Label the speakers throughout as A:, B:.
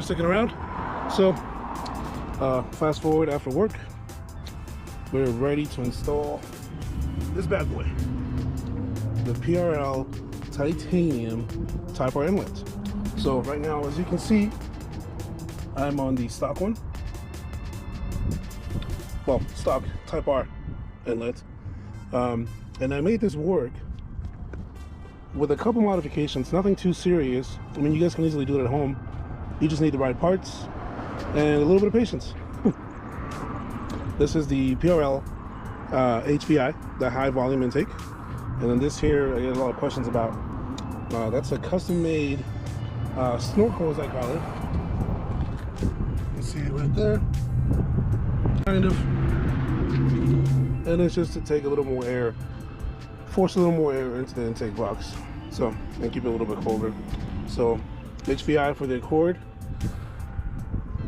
A: sticking around. So, fast forward after work, we're ready to install this bad boy, the PRL titanium Type R inlet. So right now, as you can see, I'm on the stock one. Well, stock Type R inlet. And I made this work with a couple modifications, nothing too serious. I mean, you guys can easily do it at home. You just need the right parts and a little bit of patience. This is the PRL HVI, the high volume intake. And then this here, I get a lot of questions about. That's a custom-made snorkel, as I call it. You see it right there, kind of. And it's just to take a little more air, force a little more air into the intake box, so and keep it a little bit colder. So HVI for the Accord.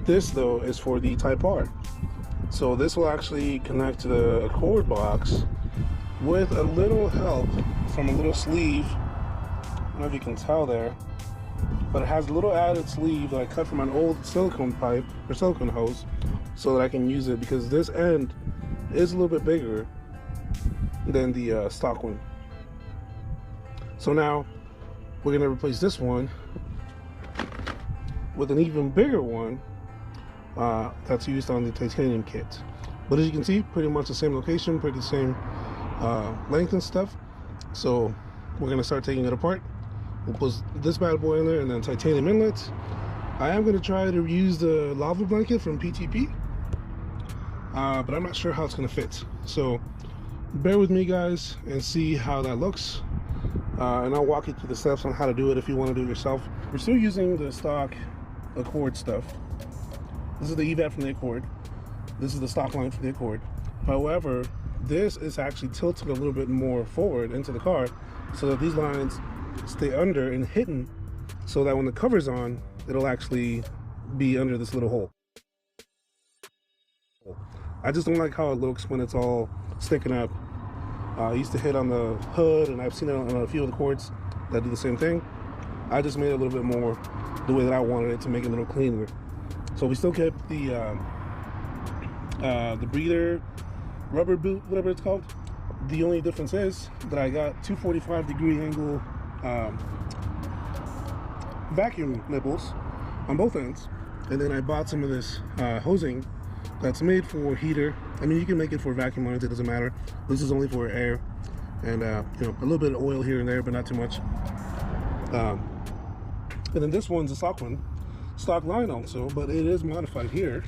A: This though is for the Type R. So this will actually connect to the Accord box with a little help from a little sleeve. I don't know if you can tell there, but it has a little added sleeve that I cut from an old silicone pipe or silicone hose so that I can use it, because this end is a little bit bigger than the stock one. So now we're going to replace this one with an even bigger one that's used on the titanium kit. But as you can see, pretty much the same location, pretty same length and stuff. So we're going to start taking it apart. We'll put this bad boy in there and then titanium inlets. I am going to try to use the lava blanket from PTP, but I'm not sure how it's going to fit. So bear with me, guys, and see how that looks. And I'll walk you through the steps on how to do it if you want to do it yourself. We're still using the stock Accord stuff. This is the EVAT from the Accord. This is the stock line for the Accord. However, this is actually tilted a little bit more forward into the car so that these lines stay under and hidden, so that when the cover's on, it'll actually be under this little hole. I just don't like how it looks when it's all sticking up. I used to hit on the hood, and I've seen it on a few of the Accords that do the same thing. I just made it a little bit more the way that I wanted it to make it a little cleaner. So we still kept the breather rubber boot, whatever it's called. The only difference is that I got 245-degree angle vacuum nipples on both ends, and then I bought some of this hosing that's made for heater. I mean, you can make it for vacuum lines, it doesn't matter. This is only for air, and you know, a little bit of oil here and there, but not too much. And then this one's a stock one, stock line also, but it is modified here.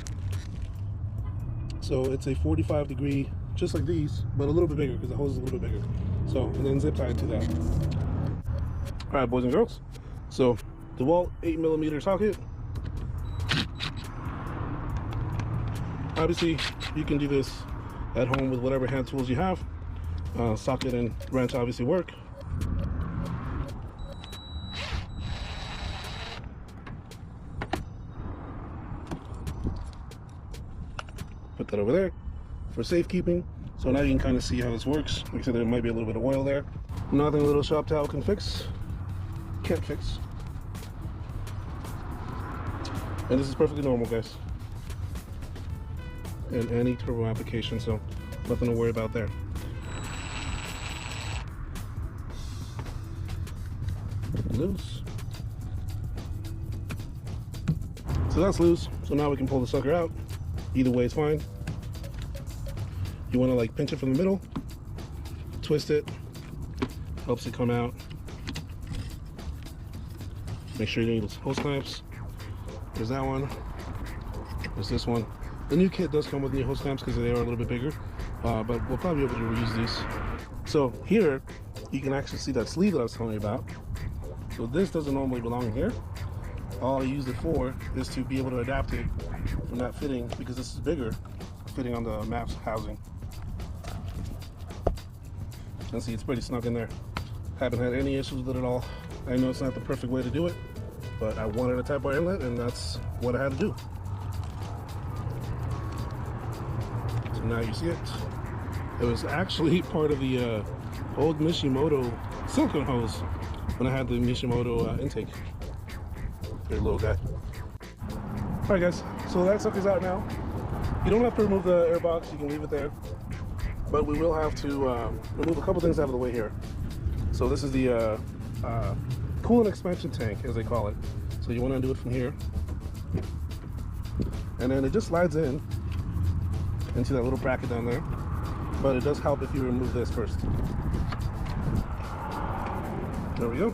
A: So it's a 45-degree, just like these, but a little bit bigger because the hose is a little bit bigger. So, and then zip tied to that. All right, boys and girls. So, DeWalt 8mm socket. Obviously, you can do this at home with whatever hand tools you have. Socket and wrench obviously work. Put that over there for safekeeping. So now you can kind of see how this works. Like I said, there might be a little bit of oil there. Nothing a little shop towel can fix. Can't fix. And this is perfectly normal, guys, in any turbo application, so nothing to worry about there. Loose. So that's loose. So now we can pull the sucker out. Either way is fine. You want to like pinch it from the middle, twist it, helps it come out. Make sure you need those hose clamps. There's that one. There's this one. The new kit does come with new hose clamps because they are a little bit bigger, but we'll probably be able to reuse these. So here, you can actually see that sleeve that I was telling you about. So this doesn't normally belong here. All I use it for is to be able to adapt it from that fitting, because this is bigger, fitting on the maps housing. And see, it's pretty snug in there. Haven't had any issues with it at all. I know it's not the perfect way to do it, but I wanted a Type R inlet, and that's what I had to do. So now you see it. It was actually part of the old Mishimoto silicone hose when I had the Mishimoto intake. Here, little guy. Alright guys, so that sucker's out now. You don't have to remove the air box, you can leave it there. But we will have to remove a couple things out of the way here. So this is the coolant expansion tank, as they call it. So you want to do it from here. And then it just slides in into that little bracket down there. But it does help if you remove this first. There we go.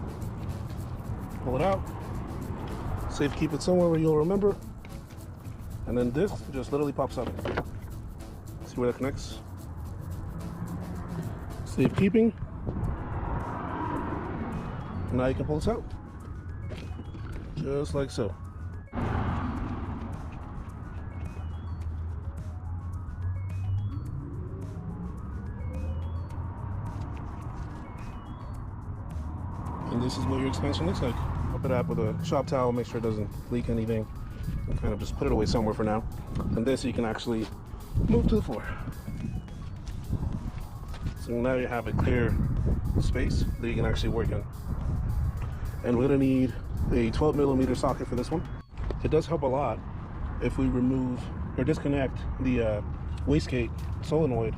A: Pull it out. Safe, keep it somewhere where you'll remember. And then this just literally pops up. See where that connects? Safe keeping. Now you can pull this out. Just like so. And this is what your expansion looks like. Pop it up with a shop towel, make sure it doesn't leak anything. And kind of just put it away somewhere for now. And this you can actually move to the floor. So now you have a clear space that you can actually work in. And we're gonna need a 12mm socket for this one. It does help a lot if we remove or disconnect the wastegate solenoid.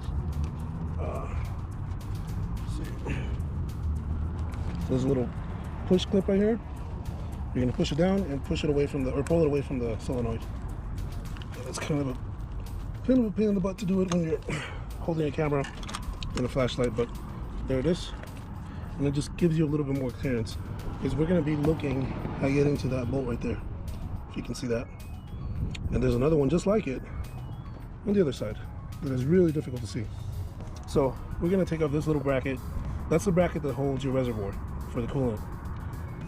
A: So there's a little push clip right here. You're gonna push it down and push it away from the, or pull it away from the solenoid. It's kind of a pain in the butt to do it when you're holding a camera and a flashlight, but there it is. And it just gives you a little bit more clearance. Because we're gonna be looking at getting to that bolt right there, if you can see that. And there's another one just like it on the other side that is really difficult to see. So we're gonna take off this little bracket. That's the bracket that holds your reservoir for the coolant.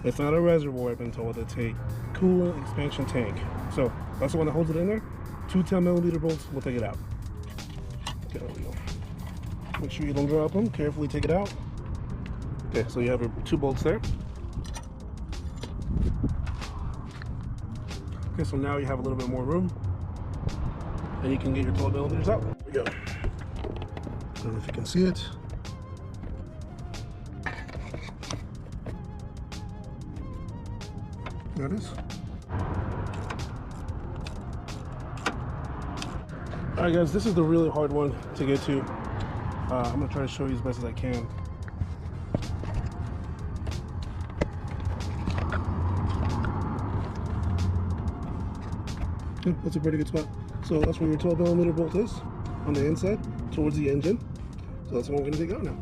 A: It's not a reservoir, I've been told. It's a coolant expansion tank. So that's the one that holds it in there. 2 10mm bolts, we'll take it out. Okay, there we go. Make sure you don't drop them, carefully take it out. Okay, so you have your 2 bolts there. Okay, so now you have a little bit more room and you can get your 12mm out. There we go. I don't know if you can see it. There it is. Alright guys, this is the really hard one to get to. I'm going to try to show you as best as I can. Okay, that's a pretty good spot. So that's where your 12mm bolt is, on the inside, towards the engine. So that's what we're going to take out now.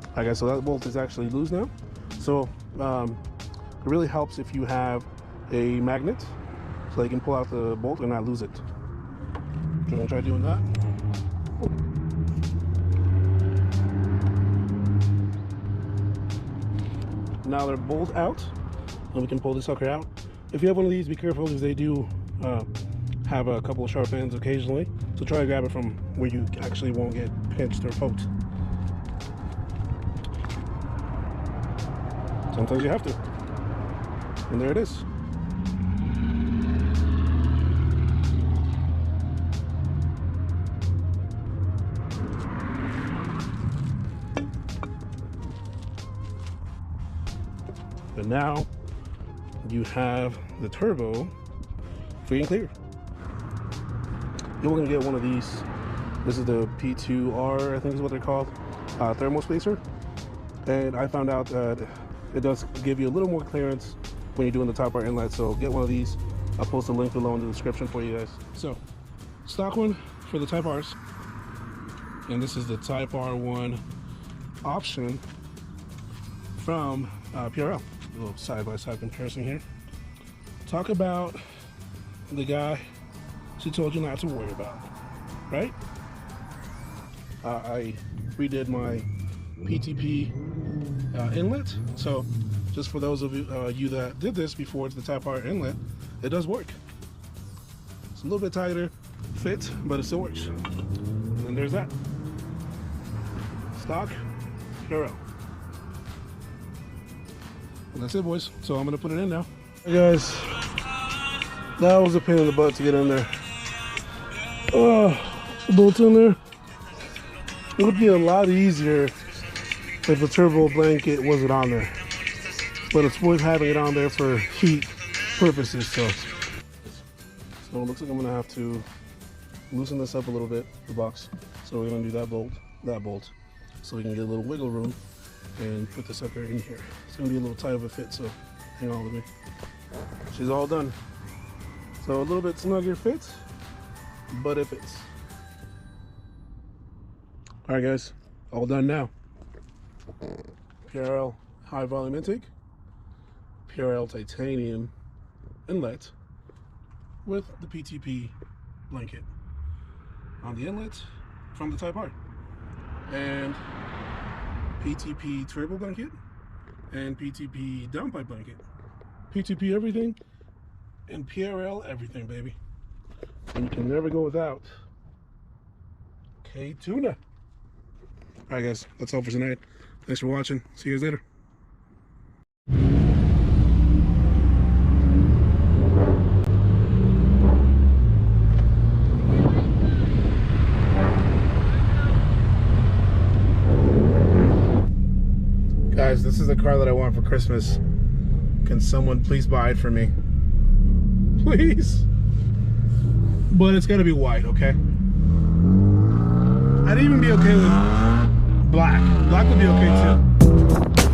A: Alright guys, so that bolt is actually loose now. So it really helps if you have a magnet, so you can pull out the bolt and not lose it. So I'm going to try doing that. Now they're both out, and we can pull this sucker out. If you have one of these, be careful because they do have a couple of sharp ends occasionally. So try to grab it from where you actually won't get pinched or poked. Sometimes you have to. And there it is. But now you have the turbo free and clear. You're going to get one of these. This is the P2R, I think is what they're called, thermal spacer. And I found out that it does give you a little more clearance when you're doing the Type R inlet. So get one of these. I'll post a link below in the description for you guys. So stock one for the Type Rs. And this is the Type R1 option from PRL. A little side-by-side comparison here. Talk about the guy she told you not to worry about, right? I redid my PTP inlet. So just for those of you that did this before, it's the Type R inlet, it does work. It's a little bit tighter fit, but it still works. And then there's that. Stock PRL. And that's it, boys. So I'm gonna put it in now. Hey guys, that was a pain in the butt to get in there. The bolt's in there. It would be a lot easier if the turbo blanket wasn't on there. But it's worth having it on there for heat purposes. So So it looks like I'm gonna have to loosen this up a little bit, the box. So we're gonna do that bolt, so we can get a little wiggle room and put the sucker in here. It's gonna be a little tight of a fit, so hang on with me. She's all done. So a little bit snugger fit, but it fits. All right, guys, all done now. PRL high volume intake, PRL titanium inlet with the PTP blanket on the inlet from the Type R, and PTP turbo blanket and PTP downpipe blanket. PTP everything and PRL everything, baby. And you can never go without K-Tuna. All right, guys, that's all for tonight. Thanks for watching. See you guys later. Guys, this is the car that I want for Christmas. Can someone please buy it for me? Please. But it's gotta be white, okay? I'd even be okay with black. Black would be okay too.